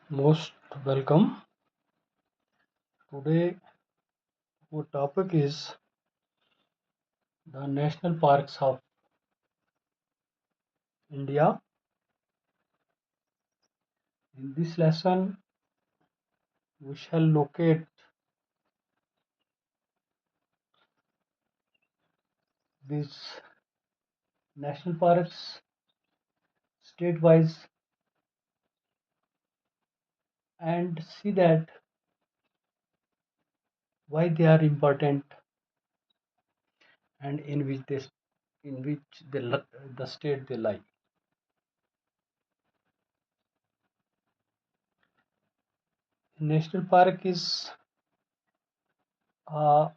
Most welcome. Today, our topic is the national parks of India. In this lesson, we shall locate these national parks state-wise and see that why they are important and in which the state they lie. National park is a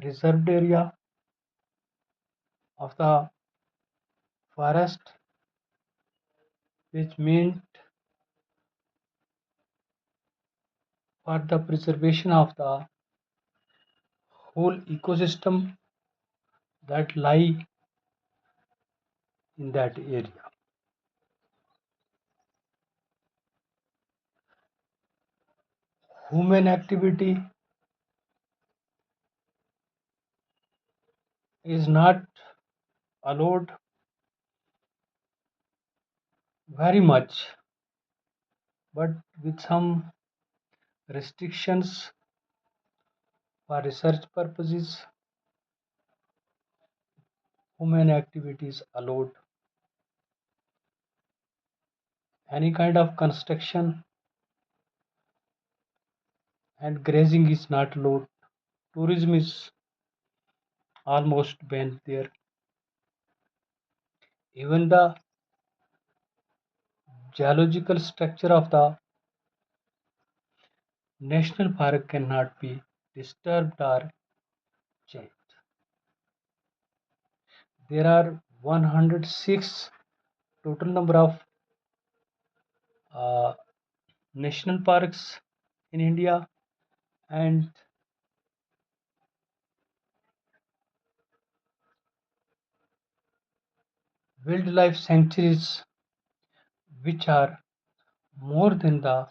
reserved area of the forest which meant for the preservation of the whole ecosystem that lie in that area. Human activity is not allowed very much, but with some restrictions for research purposes, human activity is allowed. Any kind of construction and grazing is not allowed. Tourism is almost banned there. Even the geological structure of the national park cannot be disturbed or changed. There are 106 total number of uh, national parks in India, and wildlife sanctuaries which are more than the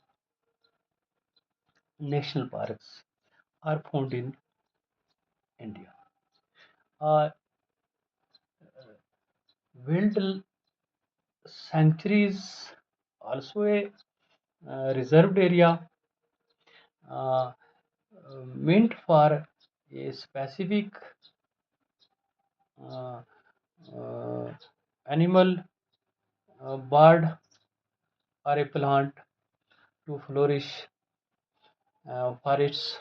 national parks are found in India. Uh, Wild sanctuary is also a reserved area uh, meant for a specific uh, uh, animal, bird, or a plant to flourish for its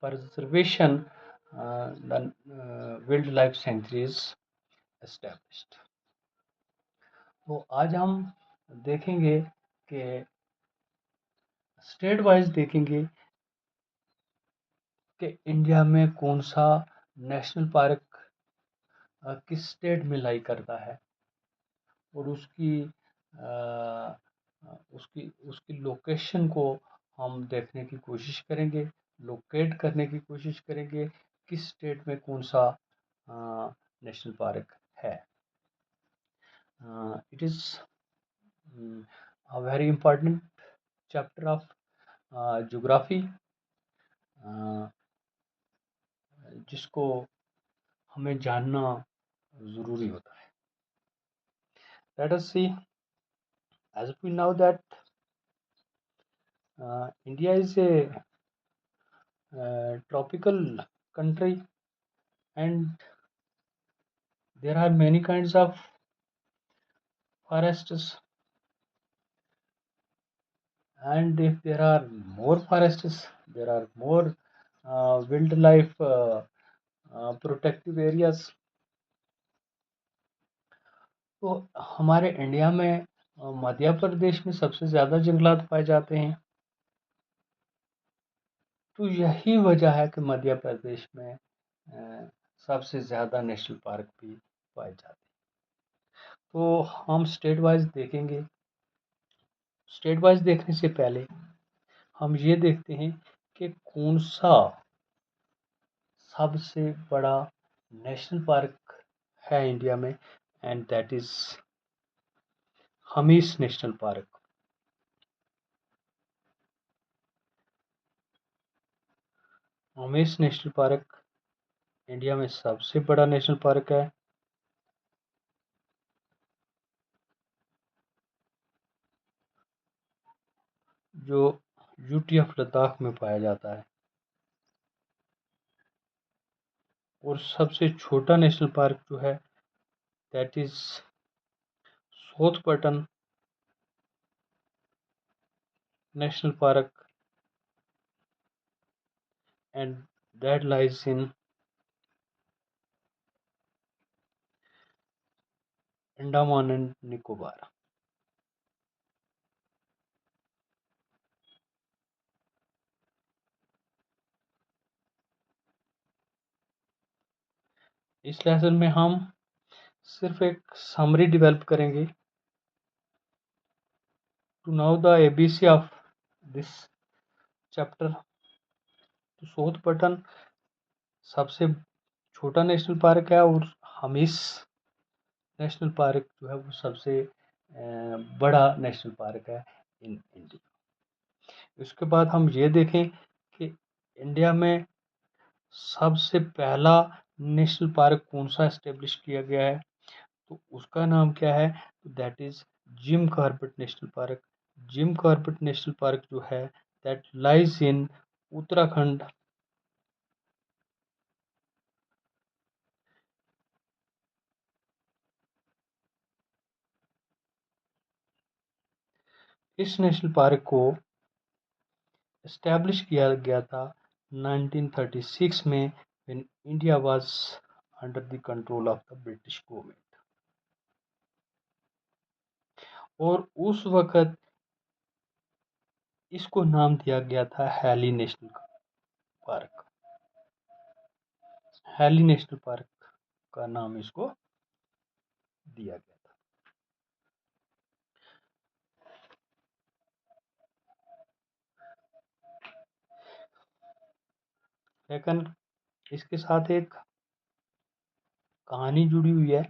preservation. The wildlife sanctuary is established. तो आज हम देखेंगे कि state wise देखेंगे कि India में कौन सा नेशनल पार्क किस स्टेट में लाई करता है और उसकी उसकी लोकेशन को हम देखने की कोशिश करेंगे, लोकेट करने की कोशिश करेंगे किस स्टेट में कौन सा नेशनल पार्क है. It is a very important chapter of geography जिसको हमें जानना ज़रूरी होता है. Let us see, as we know that India is a tropical country and there are many kinds of forests, and if there are more forests there are more wildlife protective areas. तो हमारे India में मध्य प्रदेश में सबसे ज़्यादा जंगलात पाए जाते हैं. तो यही वजह है कि मध्य प्रदेश में सबसे ज़्यादा नेशनल पार्क भी पाए जाते हैं. तो हम स्टेट वाइज देखेंगे. स्टेट वाइज देखने से पहले हम ये देखते हैं कि कौन सा सबसे बड़ा नेशनल पार्क है इंडिया में, and that is Hemis national park. Hemis national park India में सबसे बड़ा नेशनल पार्क है। जो यूटी ऑफ लद्दाख में पाया जाता है। और सबसे छोटा नेशनल पार्क जो है that is South Button National park and that lies in Andaman and Nicobar. इस लेसन में हम सिर्फ एक समरी डेवलप करेंगे to know the ABC of this chapter. तो साउथ पटन सबसे छोटा नेशनल पार्क है और हमीस नेशनल पार्क जो है वो सबसे बड़ा नेशनल पार्क है इन इंडिया। उसके बाद हम ये देखें कि इंडिया में सबसे पहला नेशनल पार्क कौन सा एस्टेब्लिश किया गया है, तो उसका नाम क्या है, that is gym Corbett national park. Jim Corbett national park जो है दैट लाइज इन उत्तराखंड। इस नेशनल पार्क को एस्टैब्लिश किया गया था 1936 में when India was under the control of the British government. और उस वक्त इसको नाम दिया गया था Hailey National Park. Hailey National Park का नाम इसको दिया गया था। लेकिन इसके साथ एक कहानी जुड़ी हुई है।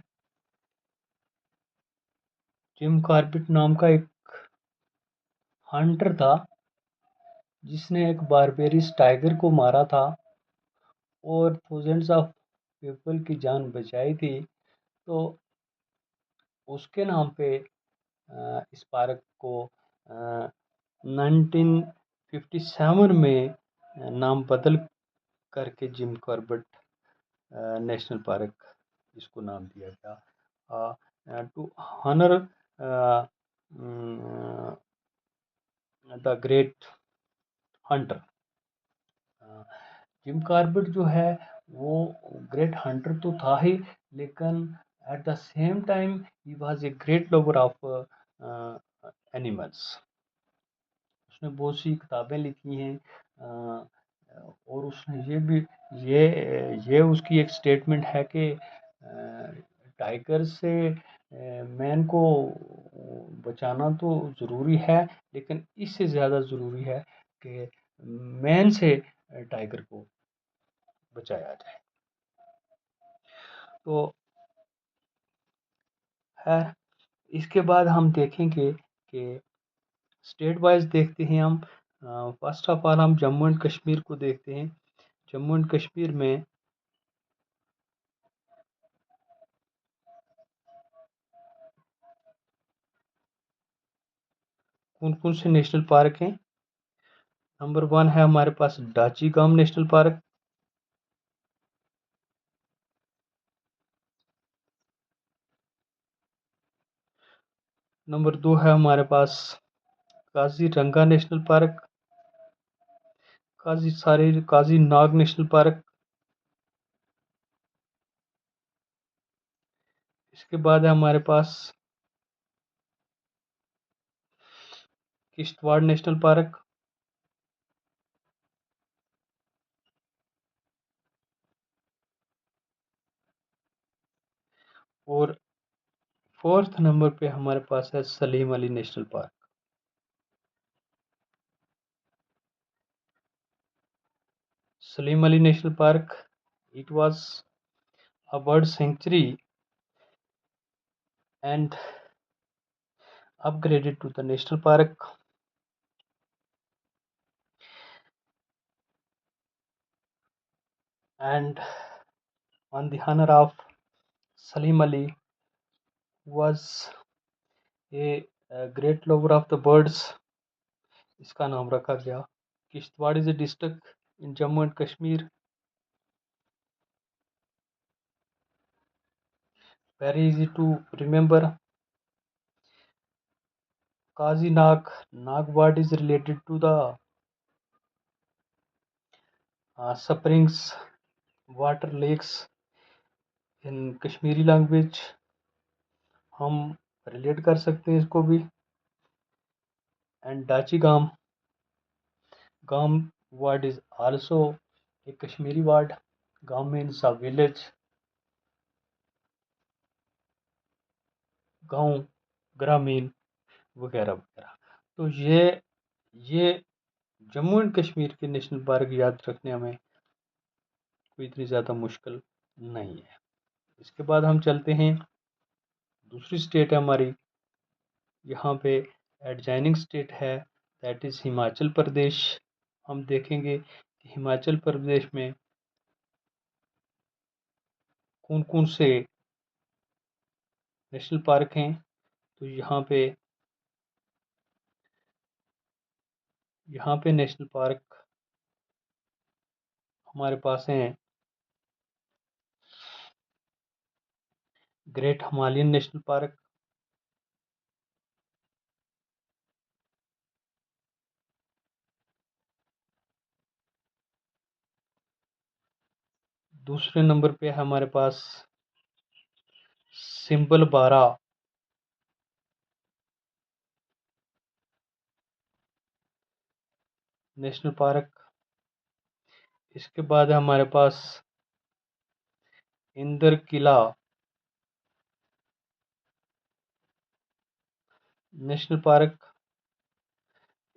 जिम कॉर्बेट नाम का एक हंटर था जिसने एक बारबेरिस टाइगर को मारा था और थाउजेंड्स ऑफ पीपल की जान बचाई थी। तो उसके नाम पे इस पार्क को 1957 में नाम बदल करके जिम कॉर्बेट नेशनल पार्क इसको नाम दिया गया to honour the great hunter. Jim Corbett जो है वो ग्रेट हंटर तो था ही, लेकिन at the same time he was a great lover of animals. उसने बहुत सी किताबें लिखी हैं और उसने ये उसकी एक स्टेटमेंट है कि टाइगर से मैन को बचाना तो ज़रूरी है, लेकिन इससे ज़्यादा ज़रूरी है कि मैन से टाइगर को बचाया जाए। तो है इसके बाद हम देखेंगे कि स्टेट वाइज देखते हैं हम। फर्स्ट ऑफ ऑल हम जम्मू एंड कश्मीर को देखते हैं। जम्मू एंड कश्मीर में कौन कौन से नेशनल पार्क हैं। नंबर 1 है हमारे पास डाची गाम नेशनल पार्क। नंबर 2 है हमारे पास काजीरंगा नेशनल पार्क। काजी नाग नेशनल पार्क। इसके बाद है हमारे पास किश्तवाड़ नेशनल पार्क। और फोर्थ नंबर पे हमारे पास है Salim Ali national park. Salim Ali national park, it was a bird sanctuary and upgraded to the national park. And on the honor of Salim Ali, who was a great lover of the birds, इसका नाम रखा गया. Kishtwar is a district in Jammu and Kashmir. Very easy to remember. Kazi Nag. Nag word is related to the springs, water, lakes in Kashmiri language. हम relate कर सकते हैं इसको भी. एंड डाची गाम. गाम word is also a Kashmiri word. गाम means a village. गांव, ग्रामीण वगैरह वगैरह. तो ये जम्मू एंड कश्मीर के नेशनल पार्क याद रखने में कोई इतनी ज़्यादा मुश्किल नहीं है. इसके बाद हम चलते हैं, दूसरी स्टेट है हमारी, यहाँ पे एडजॉइनिंग स्टेट है, दैट इज़ हिमाचल प्रदेश. हम देखेंगे कि हिमाचल प्रदेश में कौन कौन से नेशनल पार्क हैं. तो यहाँ पे नेशनल पार्क हमारे पास हैं. ग्रेट हिमालयन नेशनल पार्क, दूसरे नंबर पे है हमारे पास सिंबल बारा नेशनल पार्क. इसके बाद है हमारे पास इंदर किला नेशनल पार्क.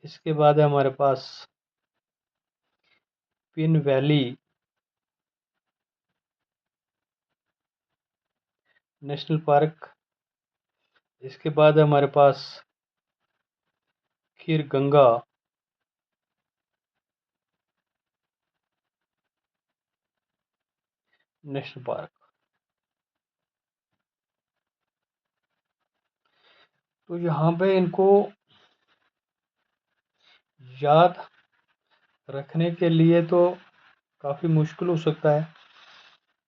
इसके बाद है हमारे पास पिन वैली नेशनल पार्क. इसके बाद है हमारे पास खीर गंगा नेशनल पार्क. तो यहाँ पे इनको याद रखने के लिए तो काफ़ी मुश्किल हो सकता है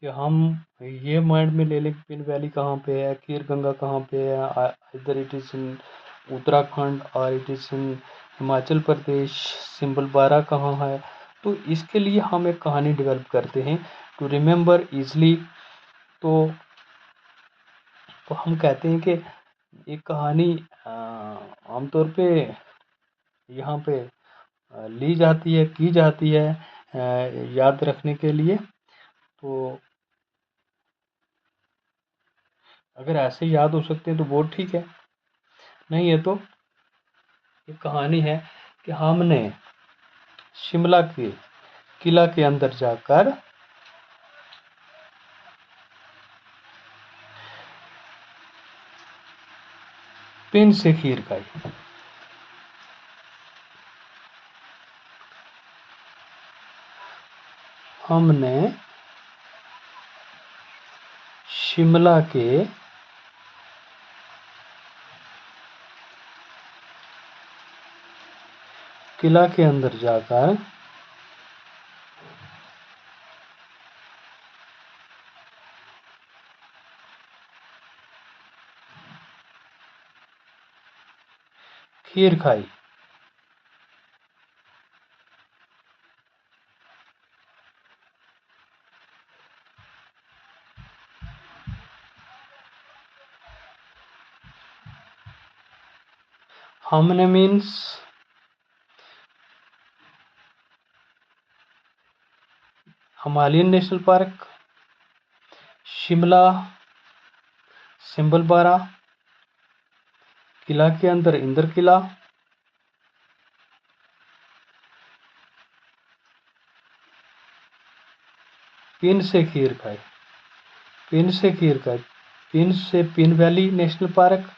कि हम ये माइंड में ले लें कि पिन वैली कहाँ पे है, खीर गंगा कहाँ पे है, इधर इट इज़ इन उत्तराखंड और it is in Himachal Pradesh, symbol बारा कहाँ है. तो इसके लिए हम एक कहानी डेवलप करते हैं टू रिमेंबर ईजली. तो हम कहते हैं कि एक कहानी आमतौर पे यहाँ पे ली जाती है, की जाती है याद रखने के लिए. तो अगर ऐसे याद हो सकते हैं तो बहुत ठीक है, नहीं है तो एक कहानी है कि हमने शिमला के किला के अंदर जाकर पिन से खीर खाई. हमने शिमला के किला के अंदर जाकर खीर खाई. हमने means Himalayan national park, Shimla, symbol बारा, किला के अंदर इंदर किला, पिन से खीर खाई. पिन से खीर खाई, पिन से पिन वैली नेशनल पार्क,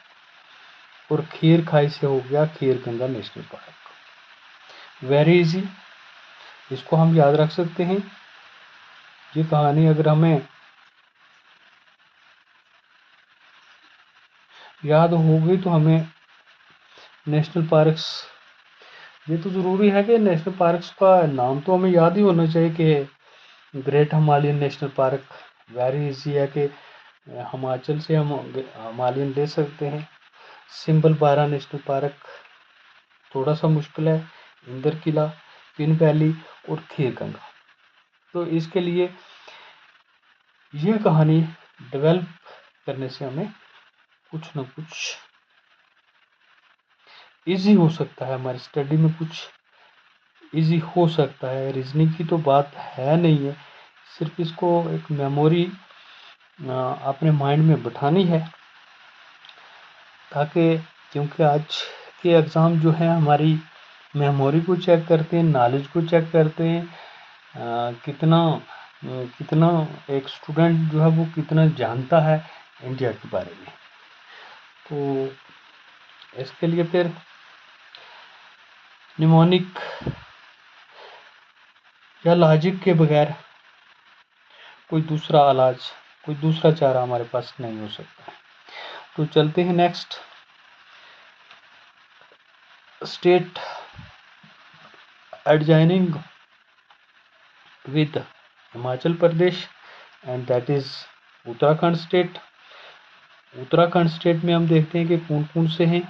और खीर खाई से हो गया Khir Ganga national park. Very easy, इसको हम याद रख सकते हैं। ये कहानी अगर हमें याद होगी तो हमें नेशनल पार्क्स, ये तो ज़रूरी है कि नेशनल पार्क्स का नाम तो हमें याद ही होना चाहिए कि great Himalayan national park. Very easy है कि हिमाचल से हम हिमालयन ले सकते हैं। सिंबल बारा नेशनल पार्क थोड़ा सा मुश्किल है। इंदर किला, पिन वैली और खीर गंगा। तो इसके लिए ये कहानी डेवलप करने से हमें कुछ ना कुछ इजी हो सकता है, हमारी स्टडी में कुछ इजी हो सकता है। रीजनिंग की तो बात है नहीं है, सिर्फ इसको एक मेमोरी अपने माइंड में बिठानी है, ताकि क्योंकि आज के एग्ज़ाम जो है हमारी मेमोरी को चेक करते हैं, नॉलेज को चेक करते हैं, कितना एक स्टूडेंट जो है वो कितना जानता है इंडिया के बारे में। तो इसके लिए फिर निमोनिक या लॉजिक के बगैर कोई दूसरा इलाज, कोई दूसरा चारा हमारे पास नहीं हो सकता। तो चलते हैं next state adjoining with Himachal Pradesh, and that is Uttarakhand state. Uttarakhand state में हम देखते हैं कि कौन कौन से हैं।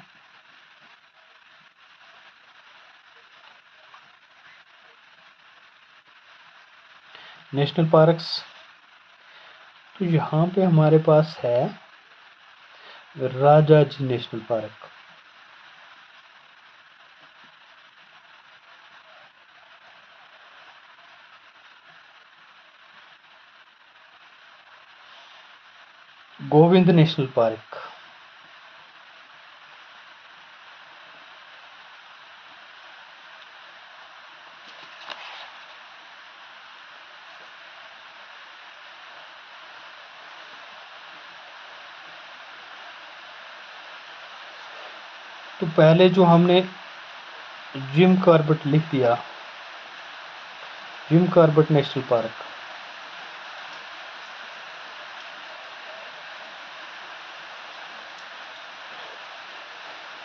नेशनल पार्क्स, तो यहाँ पे हमारे पास है Rajaji national park, Govind national park, तो पहले जो हमने जिम कॉर्बेट लिख दिया, gym Corbett national park,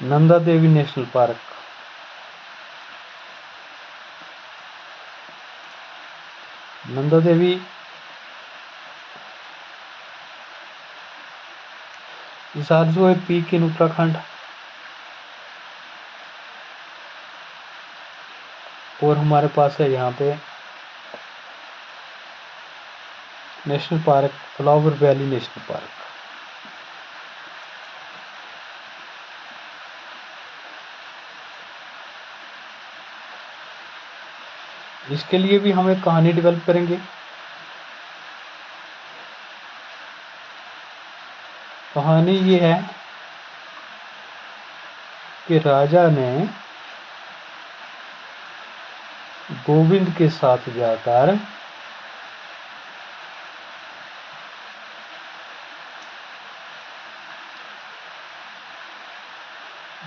Nanda Devi national park, Nanda Devi is also a peak in Uttarakhand. और हमारे पास है यहाँ पे national park flower valley national Park. इसके लिए भी हम एक कहानी डेवलप करेंगे। कहानी ये है कि राजा ने गोविंद के साथ जाकर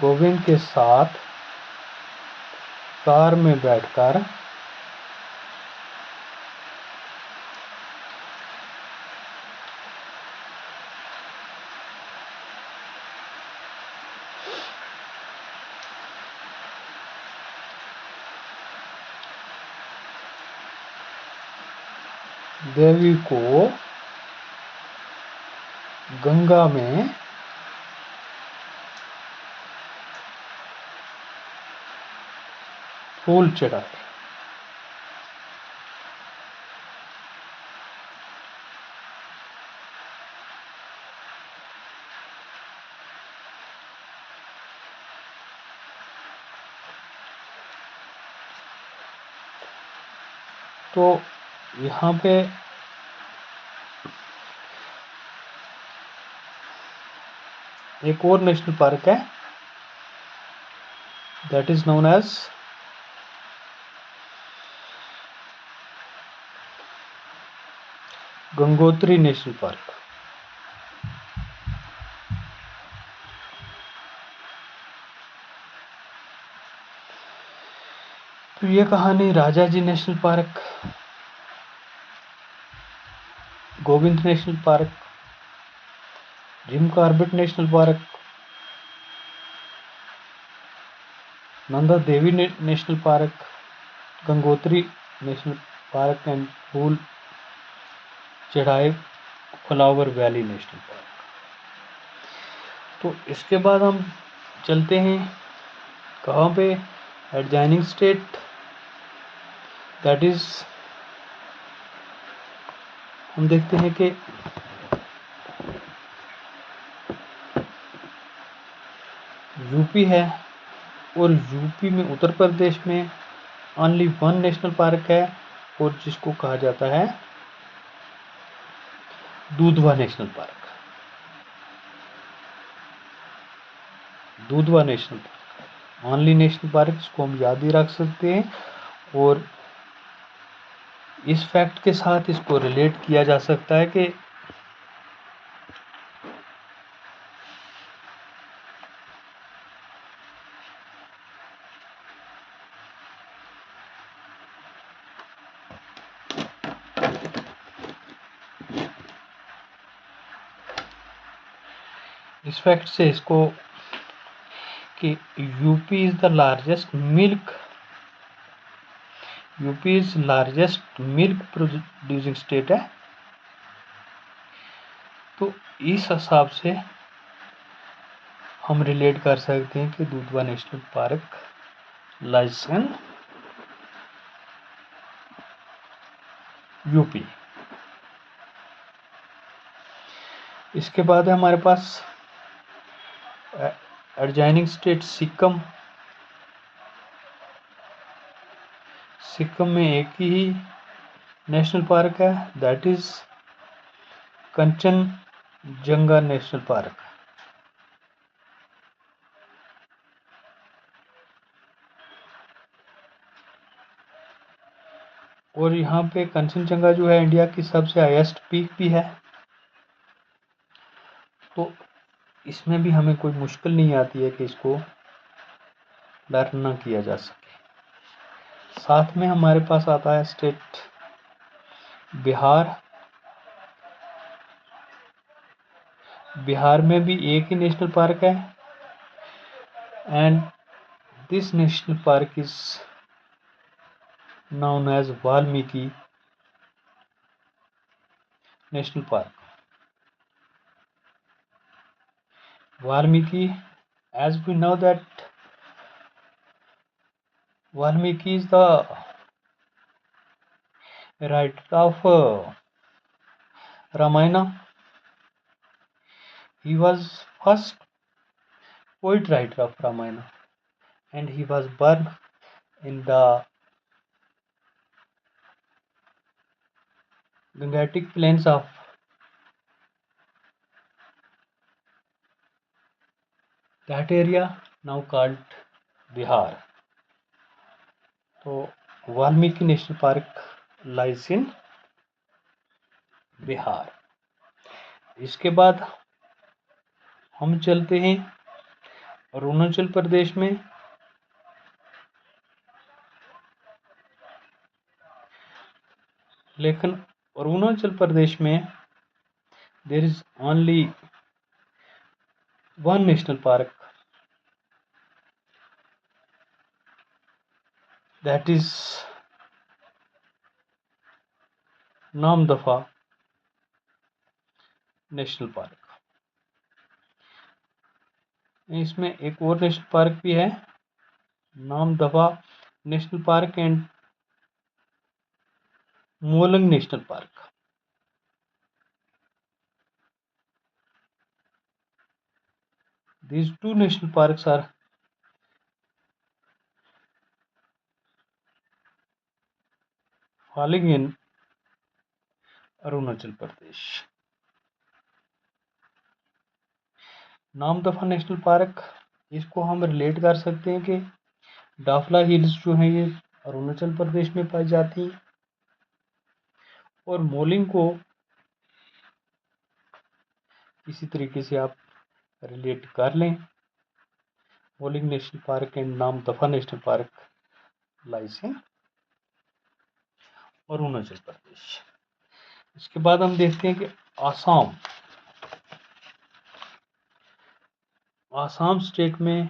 गोविंद के साथ कार में बैठकर देवी को गंगा में फूल चढ़ाए। तो यहाँ पे एक और नेशनल पार्क है, that is known as Gangotri national park. तो ये कहानी Rajaji national park, Govind national park, Jim Corbett national park, Nanda Devi national park, Gangotri national park and फूल चढ़ाई फ्लावर वैली नेशनल पार्क। तो इसके बाद हम चलते हैं कहाँ पे, एडजॉइनिंग स्टेट, दैट इज हम देखते हैं कि यूपी है, और यूपी में उत्तर प्रदेश में ओनली वन नेशनल पार्क है, और जिसको कहा जाता है Dudhwa national park. Dudhwa national park only national park, इसको हम याद ही रख सकते हैं, और इस फैक्ट के साथ इसको रिलेट किया जा सकता है कि इस फैक्ट से इसको कि UP is the largest milk producing state है। तो इस हिसाब से हम रिलेट कर सकते हैं कि Dudhwa national park lies in UP. इसके बाद है हमारे पास एडजॉइनिंग स्टेट सिक्किम। सिक्किम में एक ही नेशनल पार्क है, that is Kanchenjunga national park. और यहाँ पे कंचनजंगा जो है इंडिया की सबसे हाईएस्ट पीक भी है, तो इसमें भी हमें कोई मुश्किल नहीं आती है कि इसको लर्न ना किया जा सके। साथ में हमारे पास आता है स्टेट बिहार। बिहार में भी एक ही नेशनल पार्क है, and this national park is known as Valmiki National Park. Valmiki, as we know that Valmiki is the writer of Ramayana. He was first poet writer of Ramayana, and he was born in the Gangetic plains of that area now called Bihar. So Valmiki National Park lies in Bihar. इसके बाद हम चलते हैं अरुणाचल प्रदेश में। लेकिन अरुणाचल प्रदेश में there is only one national park, that is Namdapha national park. इसमें एक और नेशनल पार्क भी है, Namdapha national park and Mouling national park. These two national parks are falling in Arunachal Pradesh. Namdapha national park, इसको हम रिलेट कर सकते हैं कि डाफला हिल्स जो हैं ये अरुणाचल प्रदेश में पाई जाती हैं, और मोलिंग को इसी तरीके से आप रिलेट कर लें। Mouling national park and Namdapha national park lies in Arunachal Pradesh. इसके बाद हम देखते हैं कि आसाम। आसाम स्टेट में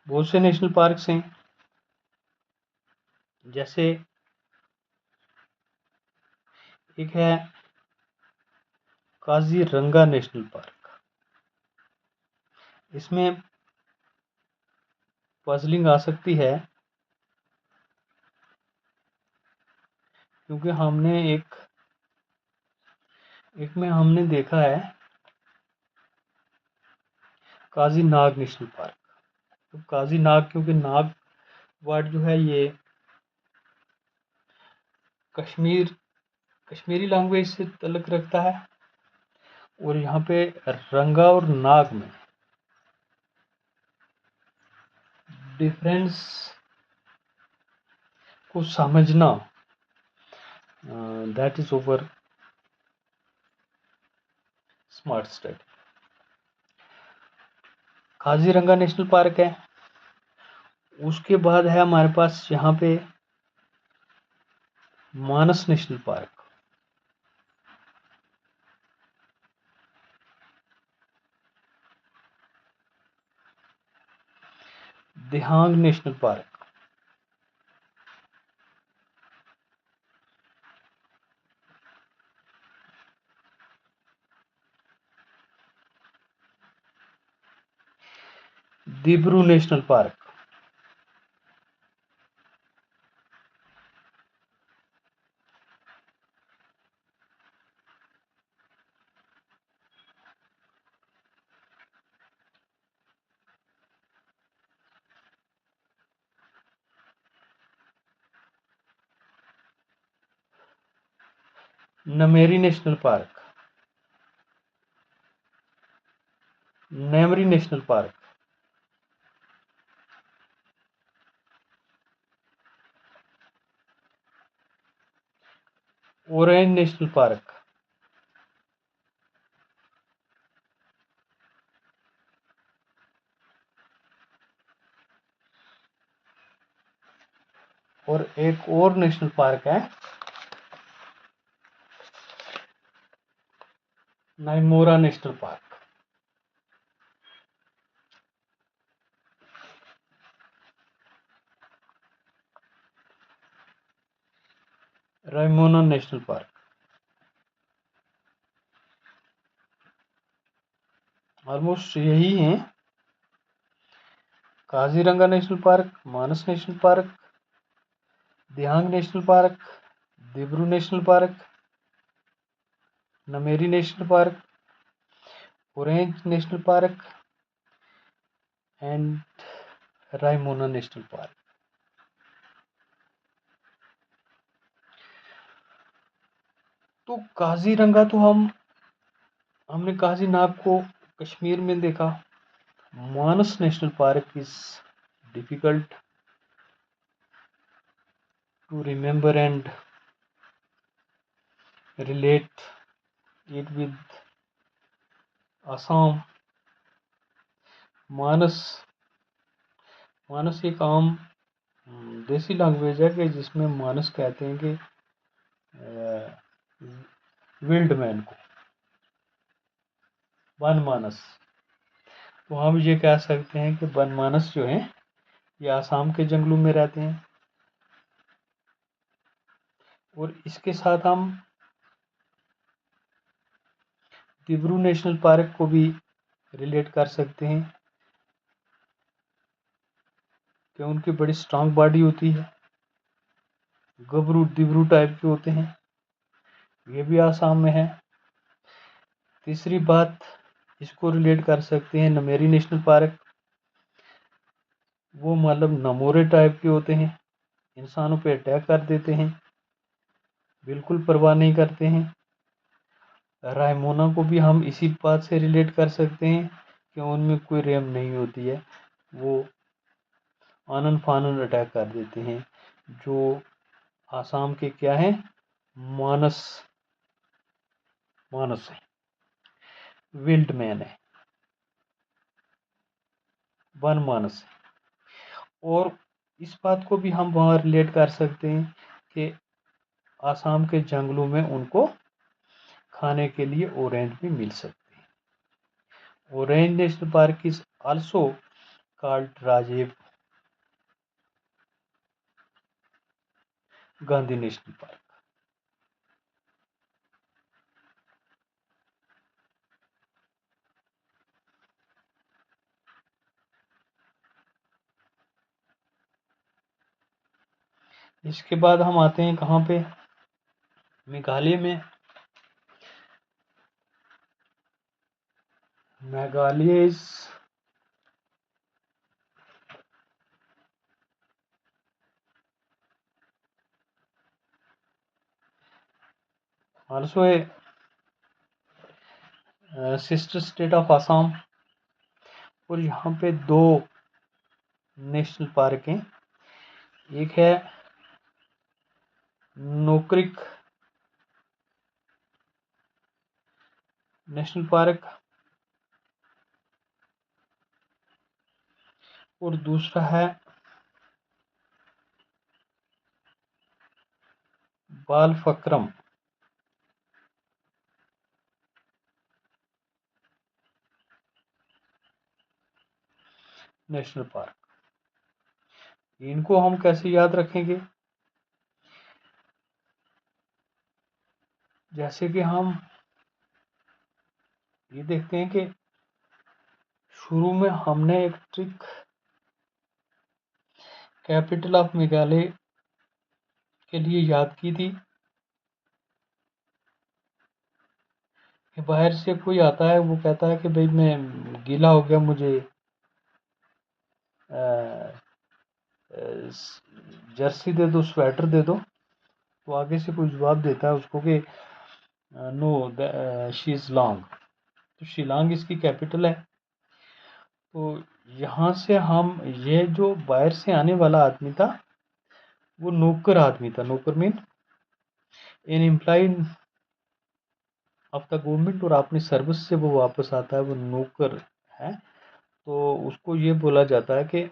बहुत से नेशनल पार्क्स हैं, जैसे एक है काजीरंगा नेशनल पार्क। इसमें पजलिंग आ सकती है, क्योंकि एक में हमने देखा है काजी नाग नेशनल पार्क। तो काजी नाग, क्योंकि नाग वर्ड जो है ये कश्मीरी लैंग्वेज से ताल्लुक रखता है, और यहाँ पे रंगा और नाग में डिफरेंस को समझना, that is over smart study. Kaziranga national park है। उसके बाद है हमारे पास यहाँ पे Manas national park. Dihang national park. Dibru national park. Nameri national park. Nameri national park. Orang national park. और एक और नेशनल पार्क है Naimora national park. Raimona national park. Almost यही है। Kaziranga national park, Manas national park, Dihang national park, Dibru national park, Nameri national park, Orang National park and Raimona national park. तो काजीरंगा तो हमने काजी नाग को कश्मीर में देखा। Manas national park is difficult to remember and relate it with Assam. Manas एक आम देसी लैंग्वेज है कि जिसमें मानस कहते हैं कि विल्ड मैन को, वन मानस। तो हम ये कह सकते हैं कि वन मानस जो है ये आसाम के जंगलों में रहते हैं। और इसके साथ हम दिब्रू नेशनल पार्क को भी रिलेट कर सकते हैं कि उनकी बड़ी स्ट्रांग बॉडी होती है, गबरू दिब्रू टाइप के होते हैं, ये भी आसाम में है। तीसरी बात, इसको रिलेट कर सकते हैं नमेरी नेशनल पार्क। वो मतलब नमोरे टाइप के होते हैं, इंसानों पे अटैक कर देते हैं, बिल्कुल परवाह नहीं करते हैं। रायमोना को भी हम इसी बात से रिलेट कर सकते हैं कि उनमें कोई रहम नहीं होती है, वो आनन फानन अटैक कर देते हैं। जो आसाम के क्या हैं, मानस है, विल्ड मैन है। वनमानस है। और इस बात को भी हम वहाँ रिलेट कर सकते हैं कि आसाम के जंगलों में उनको खाने के लिए ऑरेंज भी मिल सकते हैं। Orange National park is also called Rajiv Gandhi National Park. इसके बाद हम आते हैं कहाँ पे, मेघालय में। Meghalaya is also a sister state of Assam. और यहाँ पे दो नेशनल पार्क हैं। एक है नोक्रिक नेशनल पार्क और दूसरा है बालफक्रम नेशनल पार्क। इनको हम कैसे याद रखेंगे, जैसे कि हम ये देखते हैं कि शुरू में हमने एक ट्रिक कैपिटल ऑफ मेघालय के लिए याद की थी कि बाहर से कोई आता है, वो कहता है कि भाई मैं गीला हो गया, मुझे जर्सी दे दो, स्वेटर दे दो। तो आगे से कोई जवाब देता है उसको कि नो शिलांग। तो शिलांग इसकी कैपिटल है। तो यहाँ से हम, ये जो बाहर से आने वाला आदमी था वो नौकर आदमी था। नौकर mean an employ of the government, और अपनी सर्विस से वो वापस आता है, वो नौकर है। तो उसको ये बोला जाता है कि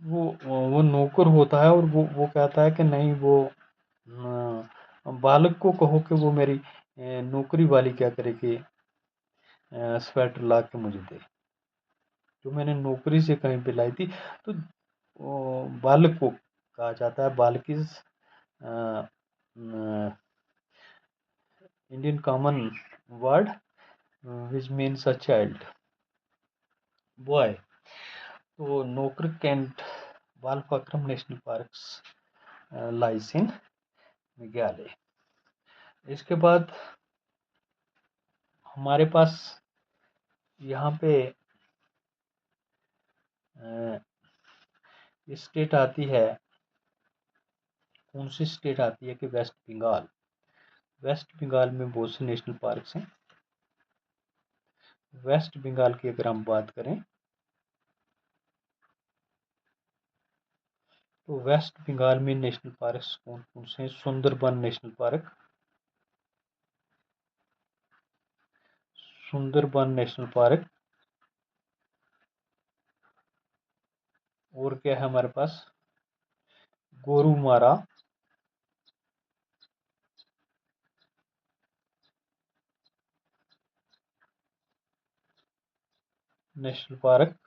वो नौकर होता है। और वो कहता है कि नहीं, वो बालक को कहो कि वो मेरी नौकरी वाली क्या करे कि स्वेटर ला के मुझे दे, जो मैंने नौकरी से कहीं पे लाई थी। तो बालक को कहा जाता है। बालक is Indian common word which means a child, boy. तो नोकरिक एंड बालफक्रम नेशनल पार्क्स लाइस इन मेघालय। इसके बाद हमारे पास यहाँ पे स्टेट आती है, कौन सी स्टेट आती है कि वेस्ट बंगाल। वेस्ट बंगाल में बहुत से नेशनल पार्क्स हैं। वेस्ट बंगाल की अगर हम बात करें तो वेस्ट बंगाल में नेशनल पार्क्स कौन कौन से हैं? Sundarban national park, Sundarban national park. और क्या है हमारे पास, गोरुमारा नेशनल पार्क।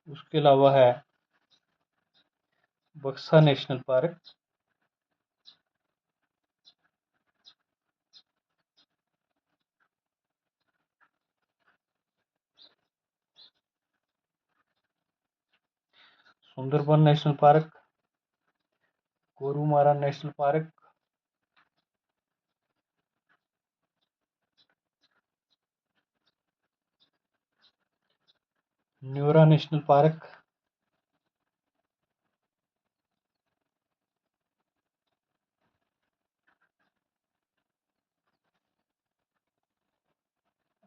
उसके अलावा है Buxa national park, Sundarban national park, Gorumara national park, Neora national park,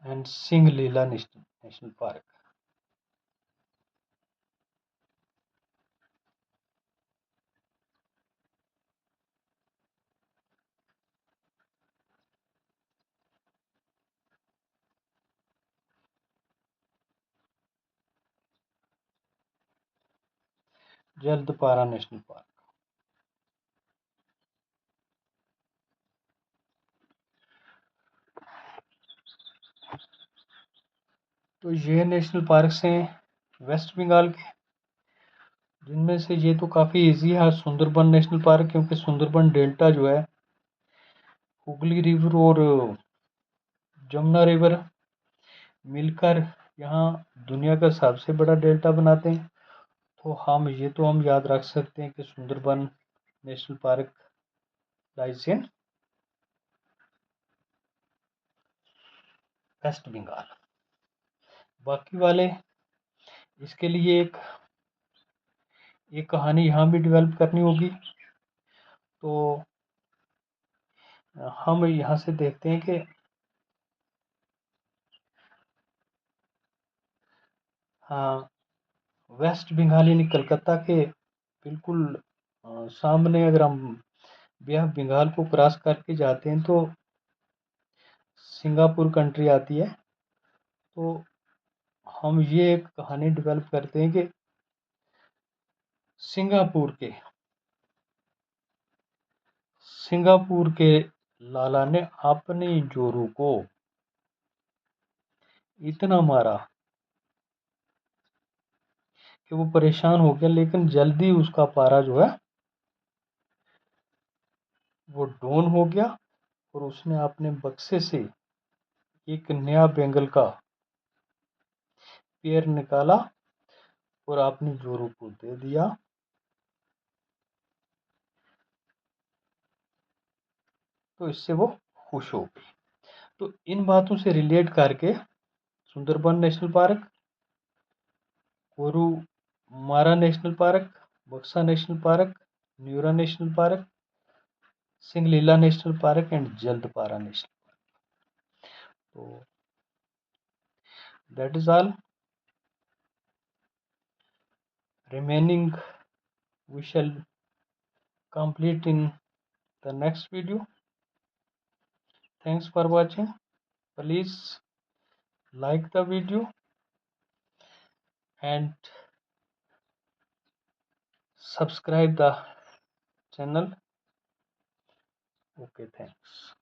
and Singlila National Park. Jaldapara national park. तो ये नेशनल पार्क्स हैं वेस्ट बंगाल के, जिनमें से ये तो काफ़ी इजी है सुंदरबन नेशनल पार्क, क्योंकि सुंदरबन डेल्टा जो है हुगली रिवर और जमुना रिवर मिलकर यहाँ दुनिया का सबसे बड़ा डेल्टा बनाते हैं। तो हम याद रख सकते हैं कि Sundarban national park lies in West Bengal. बाकी वाले इसके लिए एक कहानी यहाँ भी डेवलप करनी होगी। तो हम यहाँ से देखते हैं कि हाँ, वेस्ट बंगाल यानी कलकत्ता के बिल्कुल सामने अगर हम बे ऑफ बंगाल को क्रॉस करके जाते हैं तो सिंगापुर कंट्री आती है। तो हम ये एक कहानी डेवलप करते हैं कि सिंगापुर के लाला ने अपने जोरू को इतना मारा कि वो परेशान हो गया, लेकिन जल्दी उसका पारा जो है वो डाउन हो गया और उसने अपने बक्से से एक नया बेंगल का पेयर निकाला और अपनी जोरू को दे दिया। तो इससे वो खुश हो गई। तो इन बातों से रिलेट करके Sundarban national park, Gorumara national park, Buxa national park, Neora national park, Singalila national park and Jaldapara national park. तो that is all. Remaining we shall complete in the next video. Thanks for watching. Please like the video and subscribe the channel. Okay, thanks.